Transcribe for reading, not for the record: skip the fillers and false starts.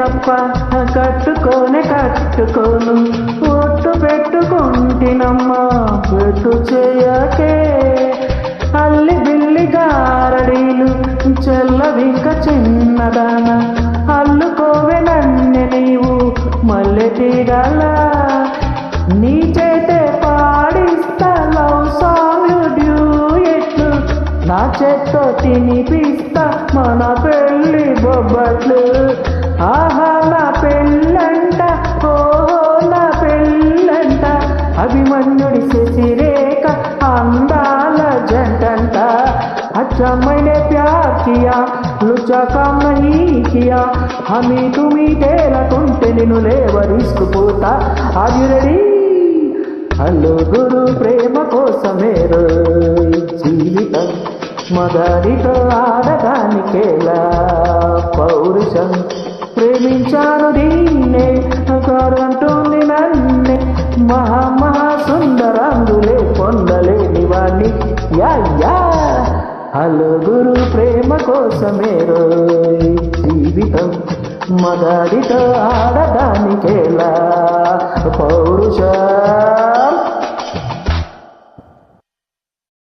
తప్ప కట్టుకోను ఒట్టు పెట్టుకుంటినమ్మా పెట్టు చేయకే అల్లి బిల్లి గారడీలు చెల్లవింక చిన్నదాన అల్లుకోవే నన్ను నీవు మల్లె తీగల నీ చేతే పాడిస్తా లవ్ సాంగ్ డ్యూయెట్లు నా చేత్తో తినిపిస్తా మన పెళ్ళి బొబ్బట్లు ఆహా నా పెళ్ళంట ఓహో నా పెళ్ళంట అభిమన్యుడి శశిరేఖ అందాల జంటంట अच्छा मैंने प्यार किया लुच्चा काम नहीं किया हमी तुम्ही తేలకుంటే నిన్ను లేవరిసుకుపోతా ఆర్ యు రెడీ హలో గురు ప్రేమ కోసమే జీవితం మగాడితో ఆడదానికేలా పౌరుషం ప్రేమించాను దీన్నే కాదంటుంది నన్నే మహా సుందరంగులే పొందలేని వాణ్ణి యా యా హలో గురు ప్రేమ కోసమే జీవితం మగాడితో ఆడదానికేలా పౌరుష